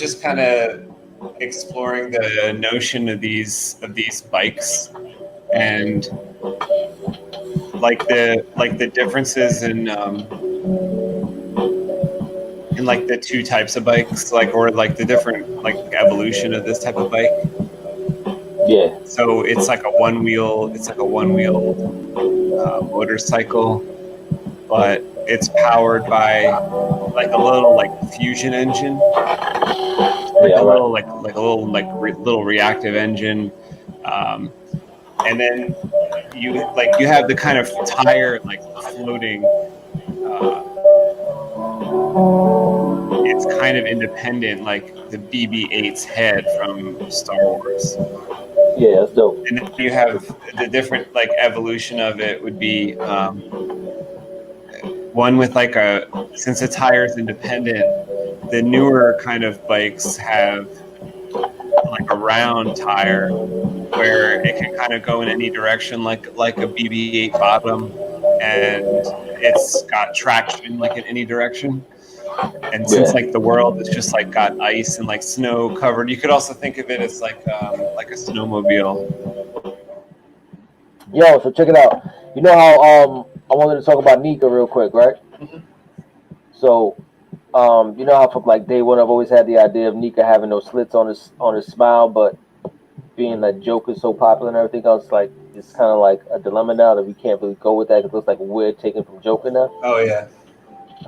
was just kind of exploring the notion of these bikes and like the differences in like the two types of bikes, like or like the different like evolution of this type of bike. Yeah. So it's like a one wheel motorcycle, but it's powered by like a little like fusion engine, like a little little reactive engine, and then you have the kind of tire like floating. It's kind of independent, like the BB-8's head from Star Wars. Yeah, that's dope. And then you have the different like evolution of it would be one with like since the tire is independent, the newer kind of bikes have like a round tire where it can kind of go in any direction, like a BB-8 bottom, and it's got traction like in any direction. And since like the world is just like got ice and like snow covered, you could also think of it as like a snowmobile. Yo, so check it out. You know how I wanted to talk about Nika real quick, right? Mm-hmm. So you know how from like day one I've always had the idea of Nika having those slits on his smile, but being that Joker is so popular and everything else, like it's kind of like a dilemma now that we can't really go with that because it looks like we're taken from Joker now. Oh yeah.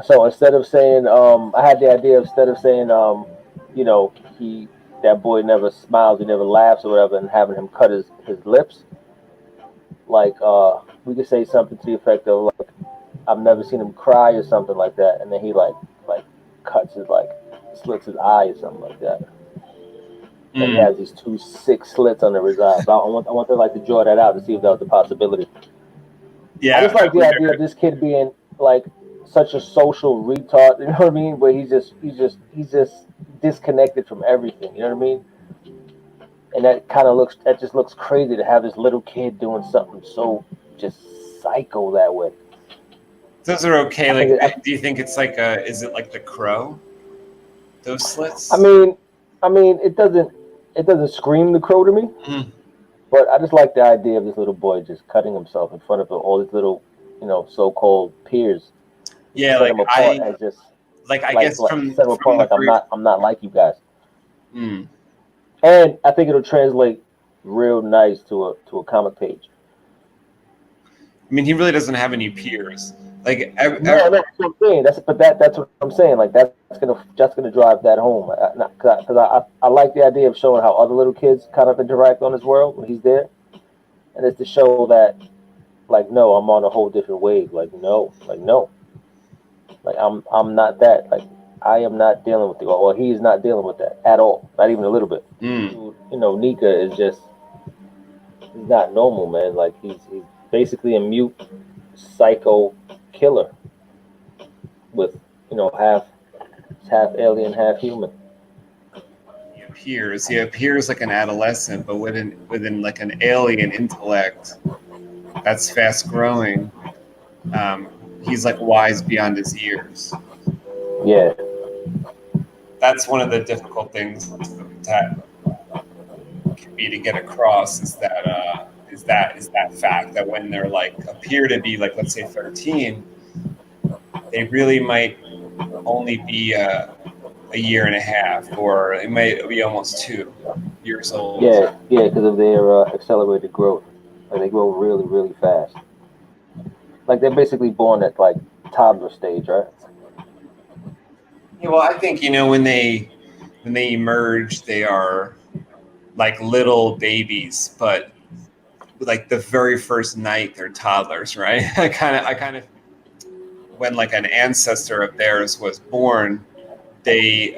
So instead of saying, I had the idea of instead of saying, you know, that boy never smiles, he never laughs or whatever, and having him cut his lips, like we could say something to the effect of like, I've never seen him cry or something like that, and then he like cuts his slits his eye or something like that. And he has these 2 sick slits under his eyes. I want to like to draw that out to see if that was a possibility. Yeah, I just like the idea of this kid being like such a social retard, you know what I mean? Where he's just disconnected from everything, you know what I mean? And that just looks crazy to have this little kid doing something so just psycho that way. Those are okay. Like, do you think it's like is it like the Crow? Those slits? I mean, it doesn't scream the Crow to me, but I just like the idea of this little boy just cutting himself in front of all these little, you know, so-called peers. Yeah, set him apart as just I guess from set him apart like I'm not like you guys. Mm. And I think it'll translate real nice to a comic page. I mean, he really doesn't have any peers. Like, no, that's what I'm saying. That's what I'm saying. Like that's gonna drive that home. Because I like the idea of showing how other little kids kind of interact on his world when he's there, and it's to show that, like, no, I'm on a whole different wave. Like no. Like I'm not that. Like I am not dealing with it. Or he is not dealing with that at all. Not even a little bit. You know, Nika is just he's not normal, man. Like he's basically a mute psycho killer with, you know, half alien, half human. He appears like an adolescent, but within like an alien intellect that's fast growing. He's like wise beyond his years. Yeah. That's one of the difficult things that can be to get across is that fact that when they're like appear to be like, let's say 13, they really might only be a year and a half, or it might be almost 2 years old. Yeah, because of their accelerated growth. Like they grow really, really fast. Like they're basically born at like toddler stage, right? Yeah, well, I think, you know, when they emerge, they are like little babies, but like the very first night they're toddlers, right? I kind of when like an ancestor of theirs was born, they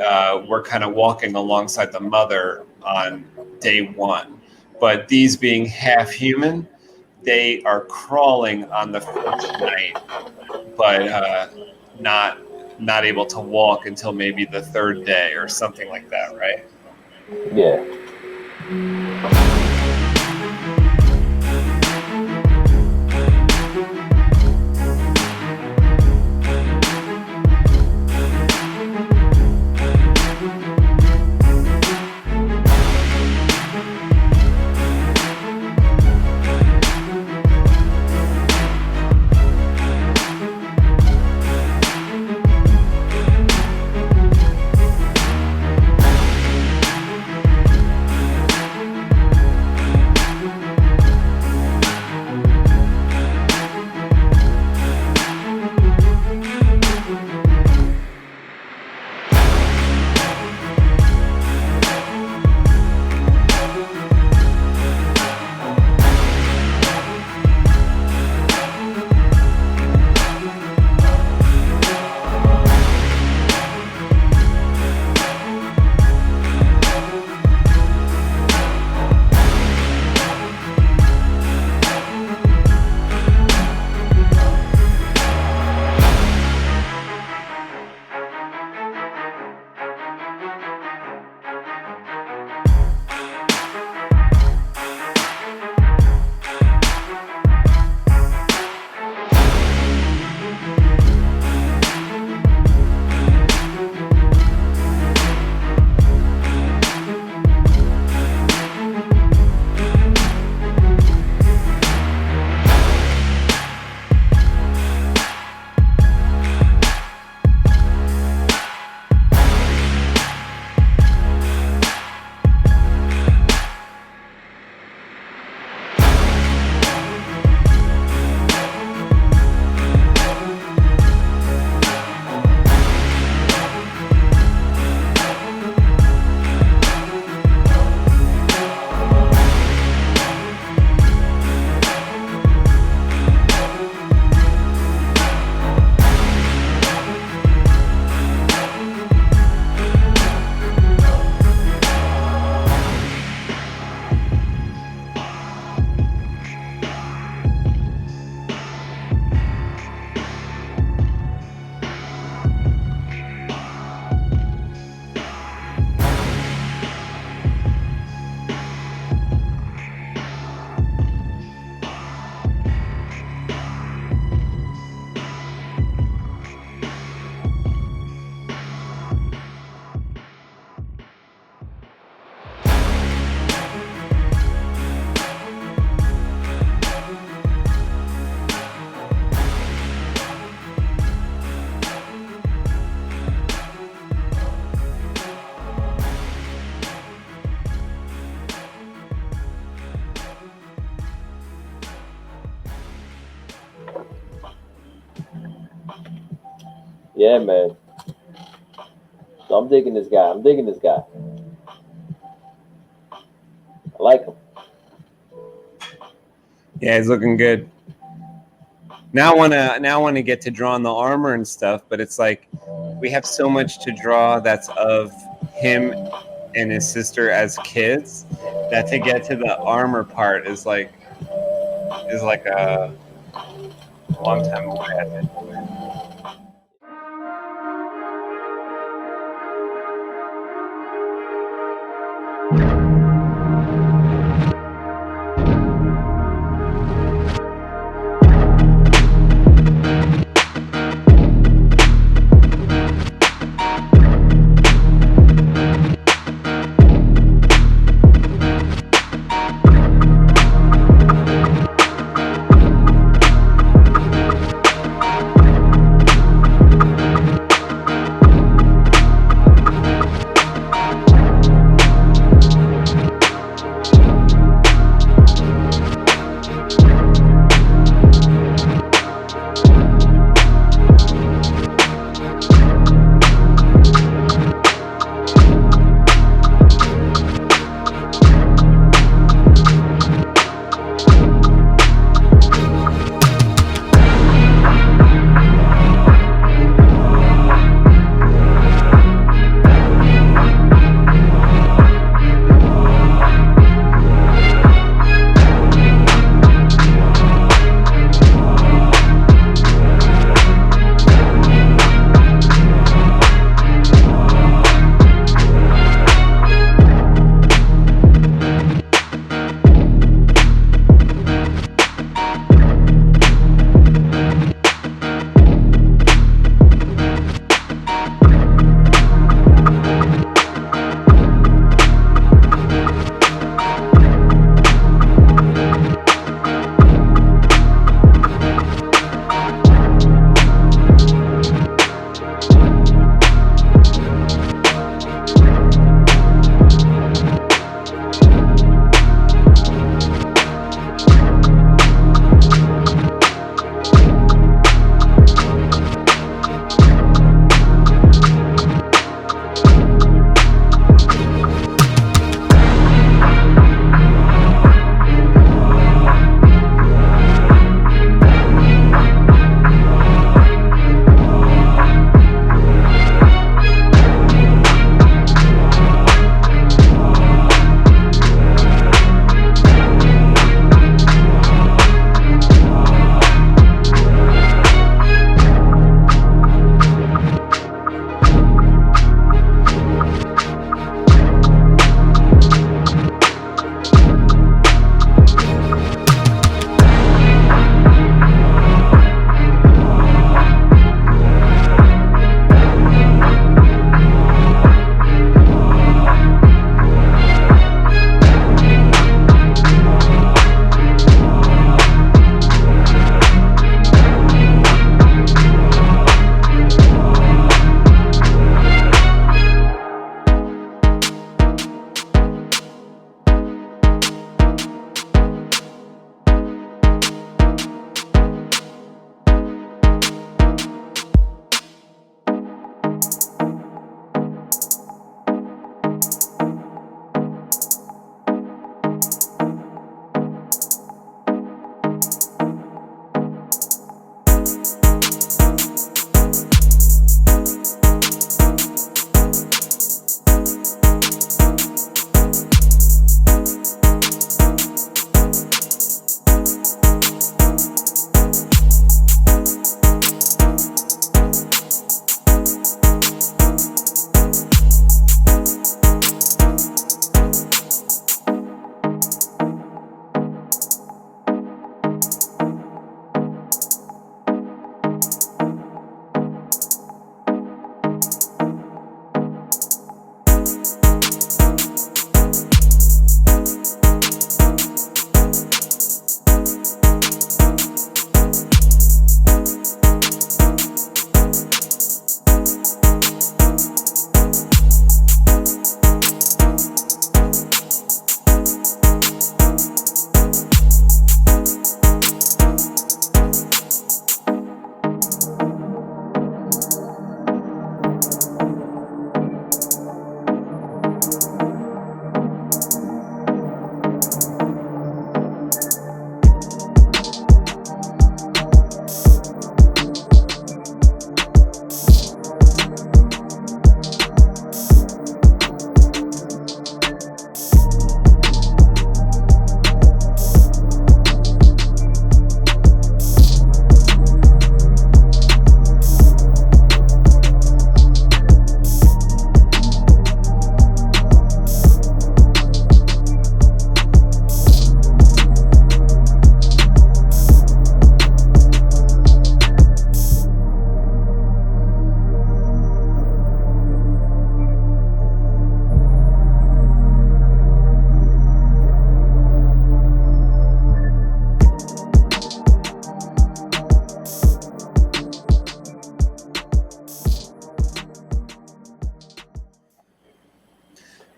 were kind of walking alongside the mother on day 1, but these being half human, they are crawling on the first night, but not able to walk until maybe the 3rd day or something like that, right? Yeah. Yeah, man. So I'm digging this guy. I like him. Yeah, he's looking good. Now I wanna get to drawing the armor and stuff, but it's like we have so much to draw that's of him and his sister as kids that to get to the armor part is like a long time away, I think.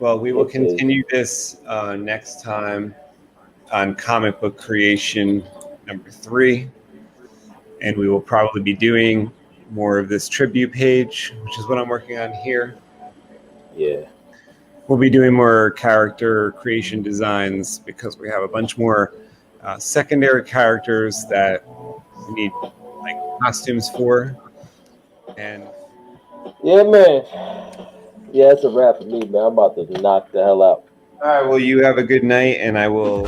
Well, we will continue this next time on comic book creation number 3. And we will probably be doing more of this tribute page, which is what I'm working on here. Yeah. We'll be doing more character creation designs because we have a bunch more secondary characters that we need like costumes for. And yeah, man. Yeah, it's a wrap for me, man. I'm about to knock the hell out. all right, well, you have a good night, and I will